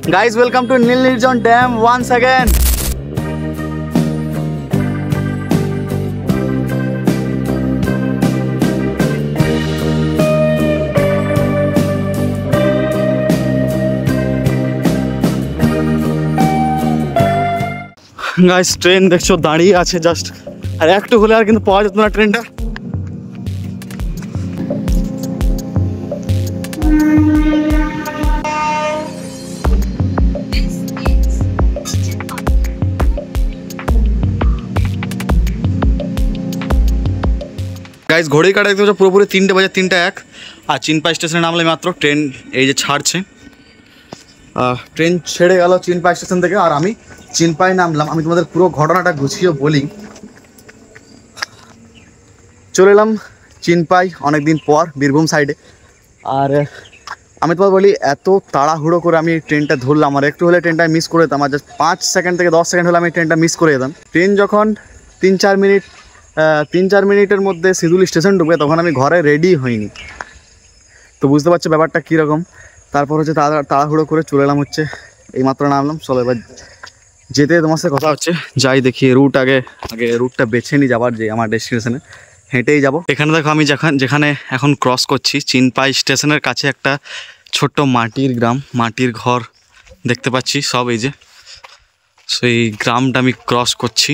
Guys, welcome to Nil Nirjan Dam once again. Guys, train দেখছো দাঁড়িয়ে আছে just, আর একটু হলে আর কিন্তু পাওয়া যেত না ট্রেনটা। গাইস, ঘড়ির কাটা দেখতে পাচ্ছ পুরোপুরি 3টে বাজে 3টা 1, আর চিনপাই স্টেশনে নামলে মাত্র ট্রেন এই যে ছাড়ছে। ট্রেন ছেড়ে গেল চিনপাই স্টেশন থেকে, আর আমি চিনপাই নামলাম। আমি তোমাদের পুরো ঘটনাটা গুছিয়ে বলি। চলে এলাম চিনপাই অনেকদিন পর, বীরভূম সাইডে। আর আমি তোমার বলি, এত তাড়াহুড়ো করে আমি ট্রেনটা ধরলাম, আর একটু হলে ট্রেনটা মিস করে যেতাম। আর জাস্ট 5 সেকেন্ড থেকে 10 সেকেন্ড হলে আমি ট্রেনটা মিস করে যেতাম। ট্রেন যখন 3-4 মিনিটের মধ্যে সিদুল স্টেশন ঢুকবে, তখন আমি ঘরে রেডি হইনি। তো বুঝতে পারছো ব্যাপারটা কীরকম। তারপর হচ্ছে তাড়াহুড়ো করে চলে এলাম, হচ্ছে এইমাত্র নামলাম। চলো এবার যেতে তোমার সাথে কথা হচ্ছে। যাই দেখি রুট, আগে রুটটা বেছে নিই যাবার, যে আমার ডেস্টিনেশনে হেঁটেই যাব। এখানে দেখো আমি যেখানে এখন ক্রস করছি, চিনপাই স্টেশনের কাছে একটা ছোট্ট মাটির গ্রাম, মাটির ঘর দেখতে পাচ্ছি সব। এই যে সেই গ্রামটা আমি ক্রস করছি।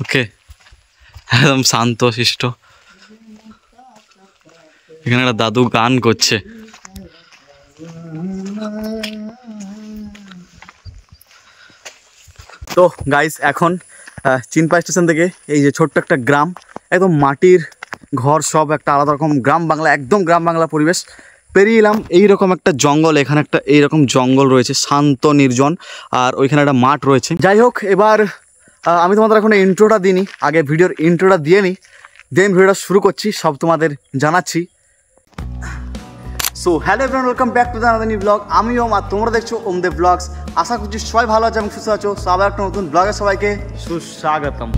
ওকে, একদম শান্ত শিষ্ট। এখানে একটা দাদু গান করছে। তো গাইস, এখন চিনপাই স্টেশন থেকে এই যে ছোট্ট একটা গ্রাম, একদম মাটির ঘর, সব একটা আলাদা রকম গ্রাম বাংলা, একদম গ্রাম বাংলা পরিবেশ। পেরিয়ে এলাম এইরকম একটা জঙ্গল। এখানে একটা এইরকম জঙ্গল রয়েছে, শান্ত নির্জন, আর ওইখানে একটা মাঠ রয়েছে। যাই হোক, এবার আমি তোমাদের এখন ইন্ট্রোটা দিইনি, আগে ভিডিওর ইন্ট্রোটা দিয়ে নিই, দেন ভিডিওটা শুরু করছি, সব তোমাদের জানাচ্ছি। So hello everyone, welcome back to the another new blog. আমি ওম, আর তোমরা দেখছো ওম দে ব্লগস। আশা করছি সবাই ভালো আছে এবং সুস্থ আছো। সো আবার একটা নতুন ব্লগে সবাইকে সুস্বাগতম।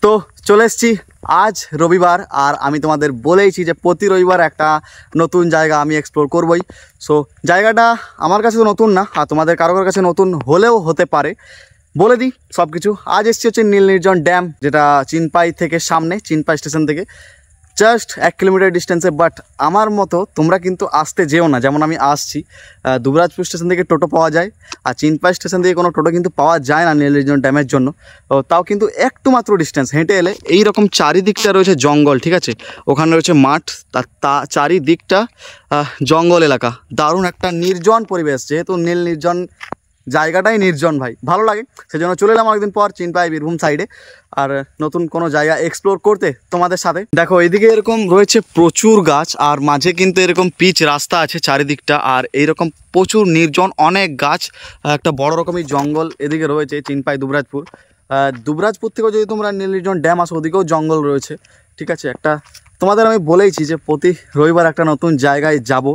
তো চলে এসছি আজ রবিবার, আর আমি তোমাদের বলেইছি যে প্রতি রবিবার একটা নতুন জায়গা আমি এক্সপ্লোর করবই। সো জায়গাটা আমার কাছে তো নতুন না, আর তোমাদের কারোর কাছে নতুন হলেও হতে পারে। বলে দিই সব কিছু। আজ এসছি হচ্ছে নীল নির্জন ড্যাম, যেটা চিনপাই থেকে সামনে, চিনপাই স্টেশন থেকে জাস্ট 1 কিলোমিটার ডিস্টেন্সে। বাট আমার মতো তোমরা কিন্তু আসতে যেও না, যেমন আমি আসছি। দুবরাজপুর স্টেশন থেকে টোটো পাওয়া যায়, আর চিনপাই স্টেশন থেকে কোনো টোটো কিন্তু পাওয়া যায় না নীল নির্জন ড্যামের জন্য। তাও কিন্তু একটু মাত্র ডিস্টেন্স হেঁটে এলে এইরকম চারিদিকটা রয়েছে জঙ্গল, ঠিক আছে। ওখানে রয়েছে মাঠ, তার চারিদিকটা জঙ্গল এলাকা, দারুণ একটা নির্জন পরিবেশ। যেহেতু নীল নির্জন জায়গাটাই নির্জন ভাই, ভালো লাগে, সেজন্য চলে এলাম অনেকদিন পর চিনপাই বীরভূম সাইডে, আর নতুন কোনো জায়গা এক্সপ্লোর করতে তোমাদের সাথে। দেখো এইদিকে এরকম রয়েছে প্রচুর গাছ, আর মাঝে কিন্তু এরকম পিচ রাস্তা আছে চারিদিকটা, আর এইরকম প্রচুর নির্জন, অনেক গাছ, একটা বড় রকমের জঙ্গল এদিকে রয়েছে। চিনপাই দুবরাজপুর থেকেও যদি তোমরা নীল নির্জন ড্যাম আসো, ওদিকেও জঙ্গল রয়েছে, ঠিক আছে। একটা তোমাদের আমি বলেইছি যে প্রতি রবিবার একটা নতুন জায়গায় যাব,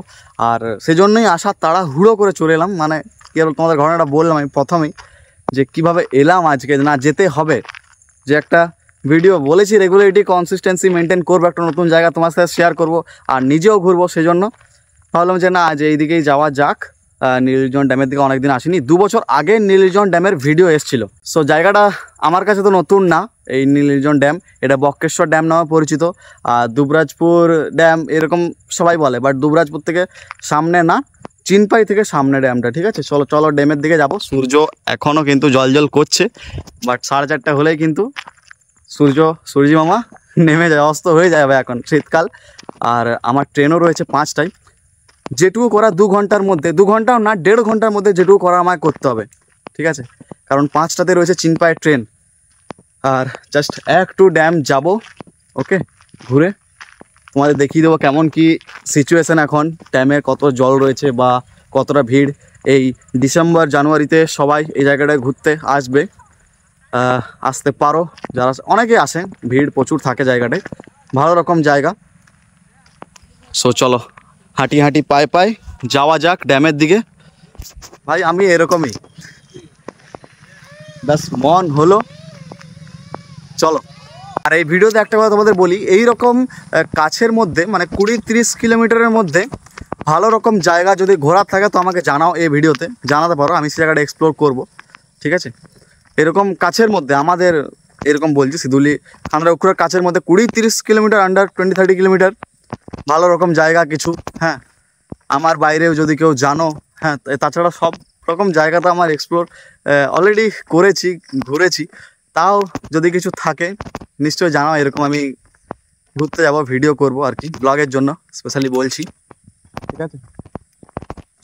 আর সেজন্যই আসা, তাড়াহুড়ো করে চলে এলাম। মানে কেবল তোমাদের ঘটনাটা বললাম আমি প্রথমেই, যে কিভাবে এলাম আজকে, না যেতে হবে, যে একটা ভিডিও বলেছি রেগুলারিটি কনসিস্টেন্সি মেনটেন করবো, একটা নতুন জায়গা তোমার সাথে শেয়ার করব, আর নিজেও ঘুরবো। সেজন্য ভাবলাম যে না, আজ এই দিকেই যাওয়া যাক। নীল নির্জন ড্যামের দিকে অনেকদিন আসিনি, 2 বছর আগে নীল নির্জন ড্যামের ভিডিও এসেছিল। সো জায়গাটা আমার কাছে তো নতুন না, এই নীল নির্জন ড্যাম, এটা বক্রেশ্বর ড্যাম নামে পরিচিত, আর দুবরাজপুর ড্যাম এরকম সবাই বলে, বাট দুবরাজপুর থেকে সামনে না, চিনপাই থেকে সামনে ড্যামটা, ঠিক আছে। চলো ড্যামের দিকে যাব। সূর্য এখনও কিন্তু জল করছে, বাট 4:30 হলেই কিন্তু সূর্যি মামা নেমে যায়, অস্ত হয়ে যাবে এখন শীতকাল। আর আমার ট্রেনও রয়েছে 5টায়, যেটুকু করা 2 ঘন্টার মধ্যে, 2 ঘন্টাও না, 1.5 ঘন্টার মধ্যে যেটুকু করা আমায় করতে হবে, ঠিক আছে। কারণ 5টাতে রয়েছে চিনপাইয়ের ট্রেন, আর জাস্ট একটু ড্যাম যাব, ওকে, ঘুরে তোমাদের দেখিয়ে দেবো কেমন কি সিচুয়েশান এখন, ড্যামে কত জল রয়েছে বা কতটা ভিড়। এই ডিসেম্বর জানুয়ারিতে সবাই এই জায়গাটায় ঘুরতে আসতে পারো, যারা অনেকে আসে, ভিড় প্রচুর থাকে জায়গাটায়, ভালো রকম জায়গা। সো চলো হাঁটি পায়ে যাওয়া যাক ড্যামের দিকে। ভাই আমি এরকমই, ব্যাস মন হলো, চলো। আর এই ভিডিওতে একটা কথা তোমাদের বলি, এই রকম কাছের মধ্যে মানে 20-30 কিলোমিটারের মধ্যে ভালো রকম জায়গা যদি ঘোরার থাকে তো আমাকে জানাও, এই ভিডিওতে জানাতে পারো, আমি সেই জায়গাটা এক্সপ্লোর করব, ঠিক আছে। এরকম কাছের মধ্যে আমাদের এরকম বলছি সিধুলি খানাকুড়ার কাছের মধ্যে 20-30 কিলোমিটার, আন্ডার 20-30 কিলোমিটার ভালো রকম জায়গা কিছু, হ্যাঁ। আমার বাইরেও যদি কেউ জানো, হ্যাঁ, তাছাড়া সব রকম জায়গা তো আমার এক্সপ্লোর অলরেডি করেছি, ঘুরেছি। তাও যদি কিছু থাকে নিশ্চয়ই জানাও, এরকম আমি ঘুরতে যাব, ভিডিও করব আর কি, ব্লগের জন্য স্পেশালি বলছি, ঠিক আছে।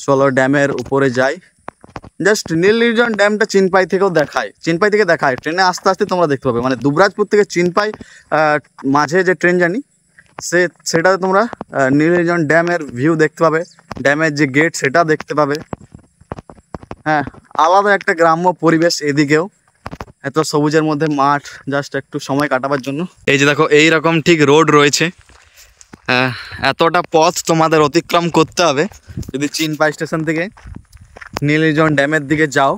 চলো ড্যামের উপরে যাই। জাস্ট নীল নির্জন ড্যামটা চিনপাই থেকেও দেখায়, চিনপাই থেকে দেখায়, ট্রেনে আস্তে আস্তে তোমরা দেখতে পাবে, মানে দুবরাজপুর থেকে চিনপাই মাঝে যে ট্রেন জানি সেটাতে তোমরা নীল নির্জন ড্যামের ভিউ দেখতে পাবে, ড্যামের যে গেট সেটা দেখতে পাবে, হ্যাঁ। আলাদা একটা গ্রাম্য পরিবেশ এদিকেও, এত সবুজের মধ্যে মাঠ, জাস্ট একটু সময় কাটাবার জন্য। এই যে দেখো এইরকম ঠিক রোড রয়েছে, এতটা পথ তোমাদের অতিক্রম করতে হবে যদি চিনপাই স্টেশন থেকে নীল নির্জন ড্যামের দিকে যাও,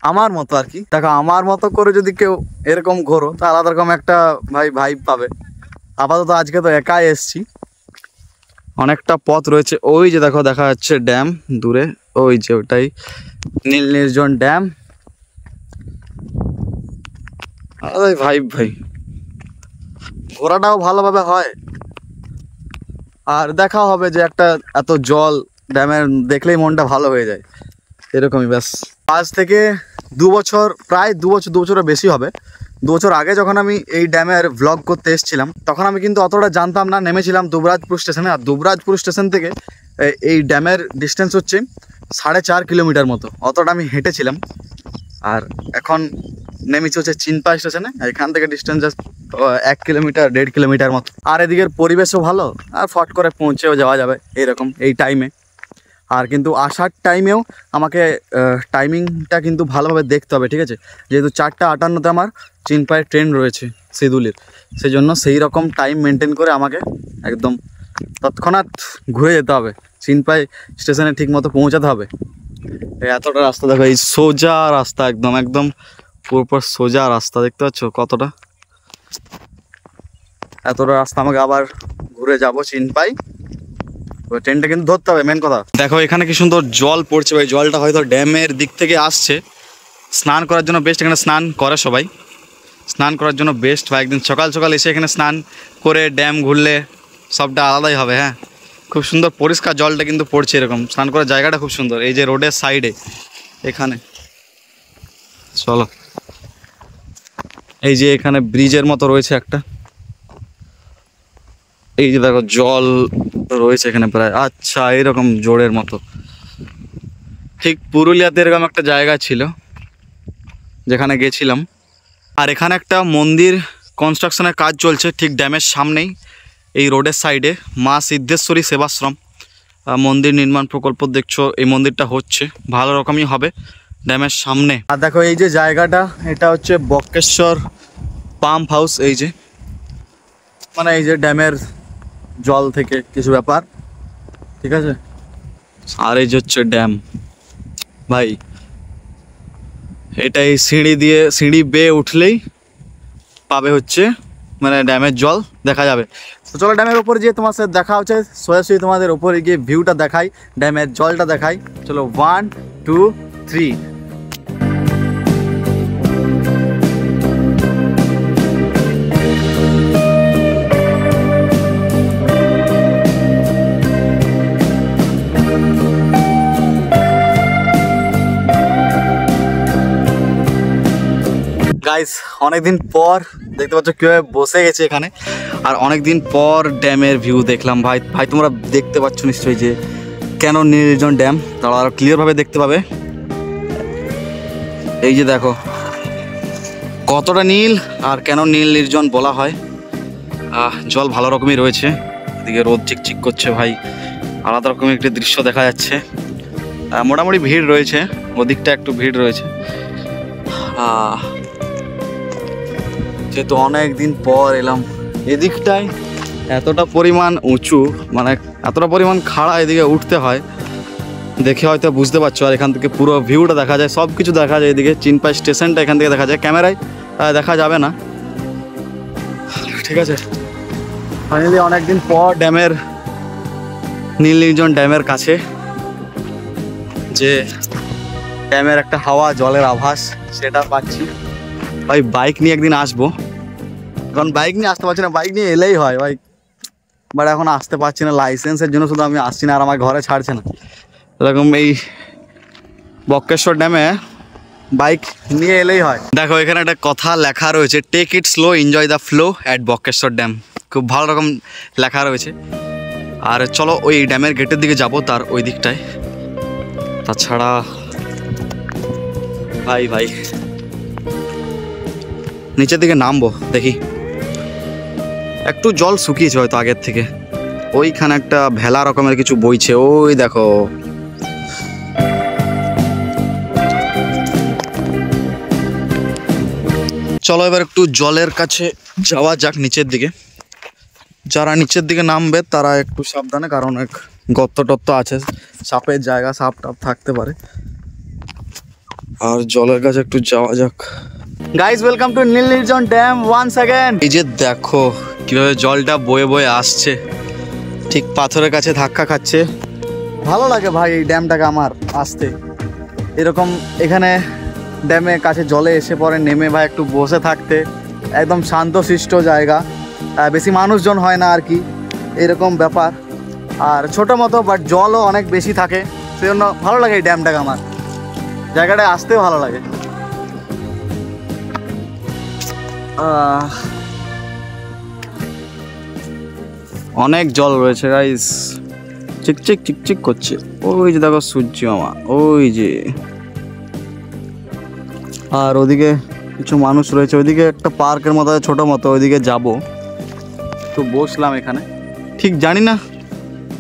আমার মতো আর কি। দেখো আমার মতো করে যদি কেউ এরকম ঘোরো তা আলাদা রকম একটা ভাইব পাবে। আপাতত আজকে তো একাই এসছি, অনেকটা পথ রয়েছে। ওই যে দেখো দেখা যাচ্ছে ড্যাম দূরে, ওই যে ওটাই নীল নির্জন ড্যাম। ভাই ঘোরাটাও ভালোভাবে হয় আর দেখা হবে যে একটা এত জল ড্যামের দেখলেই মনটা ভালো হয়ে যায়, এরকমই ব্যাস। আজ থেকে 2 বছর, প্রায় 2 বছরের বেশি হবে। 2 বছর আগে যখন আমি এই ড্যামের ভ্লগ করতে এসেছিলাম তখন আমি কিন্তু অতটা জানতাম না, নেমেছিলাম দুবরাজপুর স্টেশনে। আর দুবরাজপুর স্টেশন থেকে এই ড্যামের ডিস্টেন্স হচ্ছে 4.5 কিলোমিটার মতো, অতটা আমি হেঁটেছিলাম। আর এখন নেমেছি হচ্ছে চিনপাই স্টেশনে, এখান থেকে ডিস্টেন্স জাস্ট 1 কিলোমিটার 1.5 কিলোমিটার মতো। আর এদিকের পরিবেশও ভালো, আর ফট করে পৌঁছেও যাওয়া যাবে এরকম এই টাইমে। আর কিন্তু আসার টাইমেও আমাকে টাইমিংটা কিন্তু ভালোভাবে দেখতে হবে, ঠিক আছে। যেহেতু 4:58-তে আমার চিনপাইয়ের ট্রেন রয়েছে সিধুলির, সেই জন্য সেই রকম টাইম মেনটেন করে আমাকে একদম তৎক্ষণাৎ ঘুরে যেতে হবে, চিনপাই স্টেশনে ঠিক মতো পৌঁছাতে হবে। এতটা রাস্তা দেখো, এই সোজা রাস্তা, একদম একদম পুরোপুরি সোজা রাস্তা, দেখতে পাচ্ছ কতটা, এতটা রাস্তা আমাকে আবার ঘুরে যাব চিনপাই। ট্রেনটা কিন্তু ধরতে হবে, মেন কথা। দেখো এখানে কি সুন্দর জল পড়ছে ভাই, জলটা হয়তো ড্যামের দিক থেকে আসছে। স্নান করার জন্য বেস্ট, এখানে স্নান করে সবাই, স্নান করার জন্য বেস্ট ভাই। একদিন সকাল সকাল এসে এখানে স্নান করে ড্যাম ঘুরলে সবটা আলাদাই হবে, হ্যাঁ। খুব সুন্দর পরিষ্কার জলটা কিন্তু পড়ছে, এরকম স্নান করার জায়গাটা খুব সুন্দর। এই যে রোডের সাইডে এখানে, চলো এই যে এখানে ব্রিজের মতো রয়েছে একটা, এই যে দেখো জল রয়েছে এখানে প্রায়, আচ্ছা এরকম জোরের মতো। ঠিক পুরুলিয়াতে এরকম একটা জায়গা ছিল যেখানে গেছিলাম। আর এখানে একটা মন্দির কনস্ট্রাকশনের কাজ চলছে ঠিক ড্যামের সামনেই, এই রোডের সাইডে মা সিদ্ধেশ্বরী সেবাশ্রম মন্দির নির্মাণ প্রকল্প দেখছো, এই মন্দিরটা হচ্ছে, ভালো রকমই হবে ড্যামের সামনে। আর দেখো এই যে জায়গাটা, এটা হচ্ছে বক্রেশ্বর পাম্প হাউস, এই যে মানে এই যে ড্যামের জল থেকে কিছু ব্যাপার, ঠিক আছে। আর এই যে হচ্ছে ড্যাম ভাই, এটাই সিঁড়ি বেয়ে উঠলেই পাবে হচ্ছে মানে ড্যামের জল দেখা যাবে। তো চলো ড্যামের উপরে গিয়ে তোমার সাথে দেখা হচ্ছে, সোজাসুজি তোমাদের উপরে গিয়ে ভিউটা দেখাই, ড্যামের জলটা দেখাই। চলো 1, 2, 3। গাইস অনেকদিন পর দেখতে পাচ্ছ কীভাবে বসে গেছে এখানে, আর অনেকদিন পর ড্যামের ভিউ দেখলাম ভাই তোমরা দেখতে পাচ্ছ নিশ্চয়ই যে কেন নীল নির্জন ড্যাম, তারা আরও ক্লিয়ারভাবে দেখতে পাবে। এই যে দেখো কতটা নীল, আর কেন নীল নির্জন বলা হয়, জল ভালো রকমই রয়েছে, এদিকে রোদ চিকচিক করছে ভাই, আলাদা রকমের একটি দৃশ্য দেখা যাচ্ছে। মোটামুটি ভিড় রয়েছে, ওদিকটা একটু ভিড় রয়েছে। যেহেতু অনেক দিন পর এলাম এদিকটায়, এতটা পরিমাণ উঁচু, মানে এতটা পরিমাণ খাড়া, এদিকে উঠতে হয়, দেখে হয়তো বুঝতে পারছো। আর এখান থেকে পুরো ভিউটা দেখা যায়, সব কিছু দেখা যায়, এদিকে চিনপাই স্টেশনটা এখান থেকে দেখা যায়, ক্যামেরায় দেখা যাবে না। ঠিক আছে, ফাইনালি অনেকদিন পর ড্যামের নীল নির্জন ড্যামের কাছে, যে ড্যামের একটা হাওয়া জলের আভাস সেটা পাচ্ছি। ভাই বাইক নিয়ে একদিন আসবো, এখন বাইক নিয়ে আসতে পারছি না, বাইক নিয়ে এলেই হয় ভাই, বাট এখন আসতে পারছি না লাইসেন্সের জন্য, শুধু আমি আসছি না আর আমার ঘরে ছাড়ছে না। এরকম এই বক্রেশ্বর ড্যামে বাইক নিয়ে এলেই হয়। দেখো এখানে একটা কথা লেখা রয়েছে, take it slow, enjoy the flow at Bakreshwar dam, খুব ভালো রকম লেখা রয়েছে। আর চলো ওই ড্যামের গেটের দিকে যাব, তার ওই দিকটায়। তাছাড়া ভাই ভাই নিচের দিকে নামবো, দেখি একটু জল শুকিয়েছে হয়তো আগের থেকে। ওইখানে একটা ভেলা রকমের কিছু বইছে, ওই দেখো। চলো এবার একটু জলের কাছে যাওয়া যাক, নিচের দিকে। যারা নিচের দিকে নামবে তারা একটু সাবধানে, কারণ এক গর্ত টত্ত আছে, সাপের জায়গা, সাপ টাপ থাকতে পারে। আর জলের কাছে একটু যাওয়া যাক। গাইজ ওয়েলকাম টু নীল নির্জন ড্যাম ওয়ান্স অ্যাগেন। এই যে দেখো কিভাবে জলটা বয়ে বয়ে আসছে, ঠিক পাথরের কাছে ধাক্কা খাচ্ছে। ভালো লাগে ভাই এই ড্যামটাকে আমার আসতে। এরকম এখানে ড্যামে কাছে জলে এসে পরে নেমে ভাই একটু বসে থাকতে, একদম শান্তশিষ্ট জায়গা, বেশি মানুষজন হয় না আর কি, এরকম ব্যাপার। আর ছোটো মতো, বাট জলও অনেক বেশি থাকে, সেজন্য ভালো লাগে এই ড্যামটাকে আমার, জায়গাটায় আসতেও ভালো লাগে। অনেক জল রয়েছে গাইস, চিকচিক চিকচিক করছে। ওই যে দেখো সূর্য মামা, ওই যে। আর ওদিকে কিছু মানুষ রয়েছে, ওইদিকে একটা পার্কের মতো ছোটো মতো, ওইদিকে যাব। তো বসলাম এখানে, ঠিক জানি না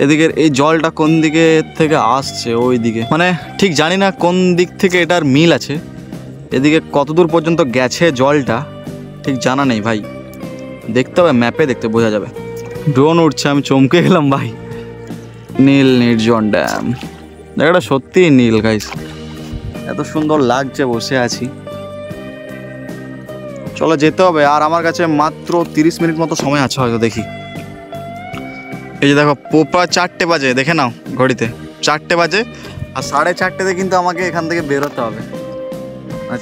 এদিকের এই জলটা কোন দিকে থেকে আসছে, ওই দিকে মানে ঠিক জানি না কোন দিক থেকে এটার মিল আছে, এদিকে কতদূর পর্যন্ত গেছে জলটা ঠিক জানা নেই ভাই, দেখতে হবে ম্যাপে, দেখতে বোঝা যাবে। ড্রোন উঠছে, আমি চমকে গেলাম ভাই। নীল নির্জন ড্যাম, জায়গাটা সত্যিই নীল গাইস, এত সুন্দর লাগছে, বসে আছি। চলো যেতে হবে, আর আমার কাছে মাত্র 30 মিনিট মতো সময় আছে হয়তো, দেখি। এই যে দেখো পোপা 4টে বাজে, দেখে নাও ঘড়িতে 4টে বাজে, আর 4:30 কিন্তু আমাকে এখান থেকে বেরোতে হবে,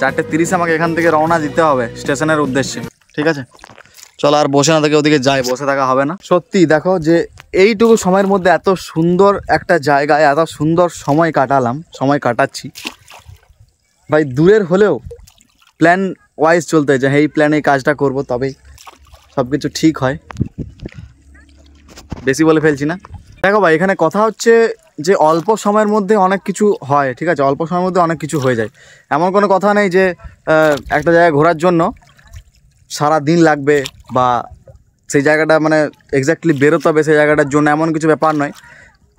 4:30 আমাকে এখান থেকে রওনা দিতে হবে স্টেশনের উদ্দেশ্যে, ঠিক আছে। চলো আর বসে না থেকে ওদিকে যাই, বসে থাকা হবে না। সত্যি দেখো যে এইটুকু সময়ের মধ্যে এত সুন্দর একটা জায়গায় এত সুন্দর সময় কাটাচ্ছি ভাই। দূরের হলেও প্ল্যান ওয়াইজ চলতে, যে এই প্ল্যানে এই কাজটা করব, তবেই সব কিছু ঠিক হয়। বেশি বলে ফেলছি না। দেখো ভাই এখানে কথা হচ্ছে যে অল্প সময়ের মধ্যে অনেক কিছু হয়, ঠিক আছে, অল্প সময়ের মধ্যে অনেক কিছু হয়ে যায়, এমন কোনো কথা নেই যে একটা জায়গায় ঘোরার জন্য সারা দিন লাগবে, বা সেই জায়গাটা মানে এক্স্যাক্টলি বেরোতে হবে সেই জায়গাটার জন্য, এমন কিছু ব্যাপার নয়।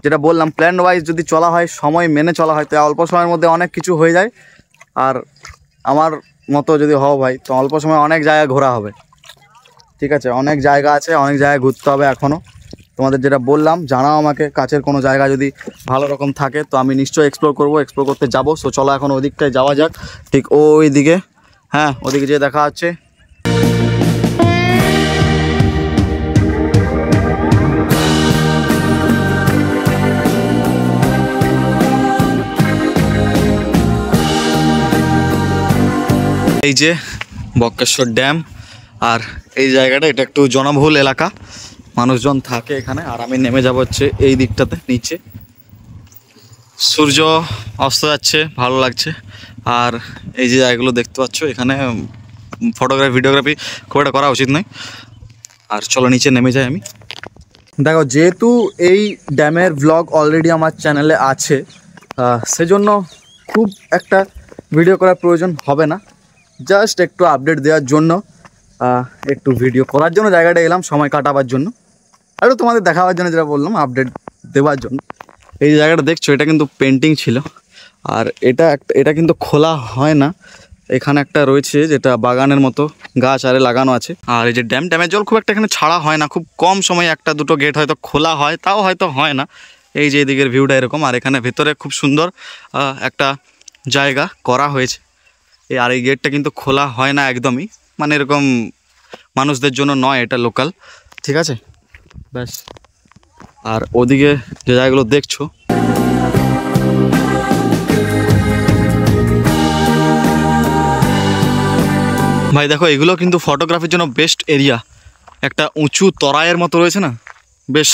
যেটা বললাম, প্ল্যান ওয়াইজ যদি চলা হয়, সময় মেনে চলা হয়, তো অল্প সময়ের মধ্যে অনেক কিছু হয়ে যায়। আর আমার মতো যদি হও ভাই, তো অল্প সময় অনেক জায়গা ঘোরা হবে, ঠিক আছে। অনেক জায়গা আছে, অনেক জায়গায় ঘুরতে হবে এখনও। তোমাদের যেটা বললাম, জানাও আমাকে কাছের কোনো জায়গা যদি ভালো রকম থাকে, তো আমি নিশ্চয়ই এক্সপ্লোর করতে যাবো। সো চলো এখন ওই দিকটায় যাওয়া যাক, ঠিক ওই দিকে। হ্যাঁ, ওদিকে যেয়ে দেখা হচ্ছে। এই যে বক্রেশ্বর ড্যাম, আর এই জায়গাটা এটা একটু জনবহুল এলাকা, মানুষজন থাকে এখানে। আর আমি নেমে যাব হচ্ছে এই দিকটাতে নিচে, সূর্য অস্ত যাচ্ছে, ভালো লাগছে। আর এই যে জায়গাগুলো দেখতে পাচ্ছ, এখানে ভিডিওগ্রাফি খুব একটা করা উচিত নয়। আর চলো নিচে নেমে যাই আমি। দেখো যেহেতু এই ড্যামের ব্লগ অলরেডি আমার চ্যানেলে আছে, সেজন্য খুব একটা ভিডিও করার প্রয়োজন হবে না, জাস্ট একটু আপডেট দেওয়ার জন্য, একটু ভিডিও করার জন্য জায়গাটা এলাম, সময় কাটাবার জন্য, আর তোমাদের দেখাবার জন্য, যেটা বললাম আপডেট দেওয়ার জন্য। এই জায়গাটা দেখছো, এটা কিন্তু পেন্টিং ছিল, আর এটা কিন্তু খোলা হয় না। এখানে একটা রয়েছে যেটা বাগানের মতো গাছ আরে লাগানো আছে। আর এই যে ড্যামের জল খুব একটা এখানে ছাড়া হয় না, খুব কম সময় একটা দুটো গেট হয়তো খোলা হয়, তাও হয়তো হয় না। এই যে এদিকের ভিউটা এরকম, আর এখানে ভেতরে খুব সুন্দর একটা জায়গা করা হয়েছে। আর এই গেটটা কিন্তু খোলা হয় না একদমই, মানে এরকম মানুষদের জন্য নয়, এটা লোকাল, ঠিক আছে? ব্যাস। আর ওদিকে যে জায়গাগুলো দেখছো, ভাই দেখো এগুলো কিন্তু ফটোগ্রাফির জন্য বেস্ট এরিয়া। একটা উঁচু তরাইয়ের মতো রয়েছে না, বেশ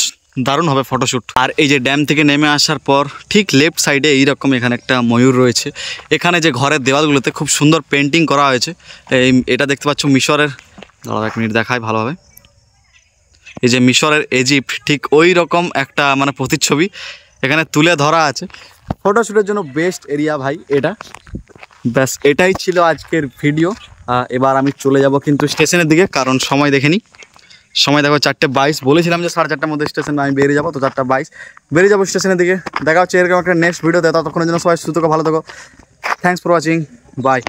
দারুণ হবে ফটোশ্যুট। আর এই যে ড্যাম থেকে নেমে আসার পর ঠিক লেফট সাইডে এইরকম এখানে একটা ময়ূর রয়েছে। এখানে যে ঘরের দেওয়ালগুলোতে খুব সুন্দর পেন্টিং করা হয়েছে। এটা দেখতে পাচ্ছ মিশরের, দাঁড়াও 1 মিনিট দেখাই ভালোভাবে। এই যে মিশরের ইজিপ্ট, ঠিক ওই রকম একটা মানে প্রতিচ্ছবি এখানে তুলে ধরা আছে। ফটোশ্যুটের জন্য বেস্ট এরিয়া ভাই এটা। ব্যাস, এটাই ছিল আজকের ভিডিও। এবার আমি চলে যাব কিন্তু স্টেশনের দিকে, কারণ সময় দেখে নিই। সময় দেখো 4:22, বলেছিলাম যে 4:30টার মধ্যে স্টেশনে আমি বেরিয়ে যাবো, তো 4:22 বেরিয়ে যাবো স্টেশনের দিকে। দেখা হচ্ছে এরকম একটা নেক্সট ভিডিওতে। ততক্ষণের জন্য সবাই সুস্থ থাকো, ভালো থাকো। Thanks for watching, bye.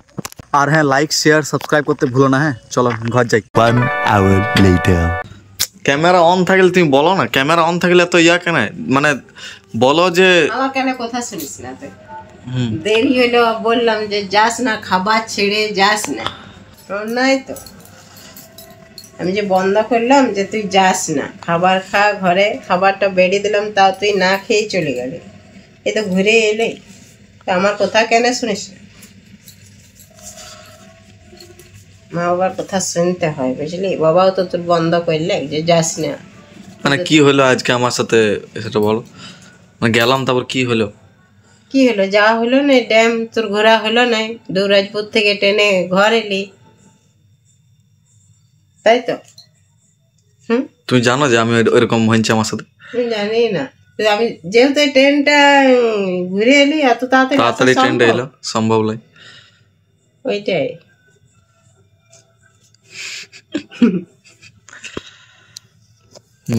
আর হ্যাঁ, লাইক শেয়ার সাবস্ক্রাইব করতে ভুলো না। হ্যাঁ চলো ঘর যাই। 1 hour later. ক্যামেরা অন থাকলে তুমি বলো না, ক্যামেরা অন থাকলে তো কেন মানে বলো যে আমার কেন কথা শুনিস না তুই? দেরি হলো বললাম যে যাস না, খাবার ছেড়ে যাস না, তোর নাই তো। আমি যে বন্ধ করলাম যে তুই যাস না, খাবার খা, ঘরে খাবারটা বেড়ে দিলাম, তাও তুই না খেয়েই চলে গেলি। এই তো ঘুরে এলে, আমার কথা কেন শুনিস না? মা বাবার কথা শুনতে হয়, বুঝলি? বাবাও তো তোর বন্ধ করলে যে যাস না। মানে কি হলো আজকে আমার সাথে সেটা বলো। মানে গেলাম, তারপর কি হলো? কি হলো? যা হলো না, ড্যাম তোর ঘোরা হলো না, দৌরাজপুর থেকে ট্রেনে ঘর এলি, তাই তো? তুমি জানো যে আমি ওইরকম হয়েছে আমার সাথে? আমি জানি না, আমি যেহেতু এই ট্রেনটা ঘুরে এলি, এত তাড়াতাড়ি তাড়াতাড়ি আসা ট্রেনটা সম্ভব? এলো, সম্ভব নয়। ওইটাই।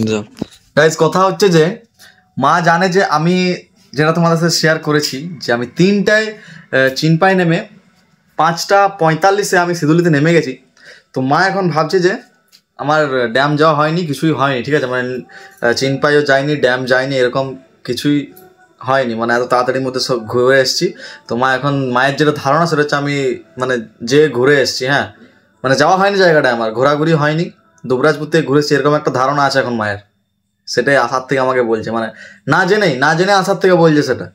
যাও। গাইজ, কথা হচ্ছে যে মা জানে যে আমি যেটা তোমাদের সাথে শেয়ার করেছি যে আমি 3টায় চিনপাই নেমে 5:45 আমি সিধুলিতে নেমে গেছি। তো মা এখন ভাবছে যে আমার ড্যাম যাওয়া হয়নি, কিছুই হয়নি, ঠিক আছে? মানে চিনপাইও যায়নি, ড্যাম যায়নি, এরকম কিছুই হয়নি, মানে এত তাড়াতাড়ির মধ্যে সব ঘুরে এসেছি। তো মা এখন, মায়ের যেটা ধারণা সেটা হচ্ছে আমি মানে যে ঘুরে এসেছি। হ্যাঁ, মানে যাওয়া হয়নি জায়গাটায়, আমার ঘোরাঘুরি হয়নি, দুবরাজপুর থেকে ঘুরেছি, এরকম একটা ধারণা আছে এখন মায়ের। সেটাই আসার থেকে আমাকে বলছে, মানে না জেনে আসার থেকে বলছে সেটা।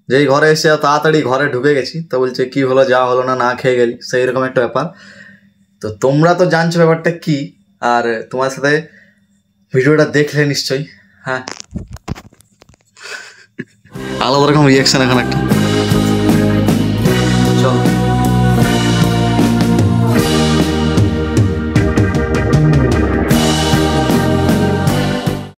যেই ঘরে এসে তাড়াতাড়ি ঘরে ঢুকে গেছি, তো বলছে কি হলো, যাওয়া হলো না, না খেয়ে গেলি, সেই রকম একটা ব্যাপার। তো তোমরা তো জানছো ব্যাপারটা কি, আর তোমার সাথে ভিডিওটা দেখলে নিশ্চয়ই। হ্যাঁ, আলাদা রকম রিয়াকশন এখন একটা। চলো।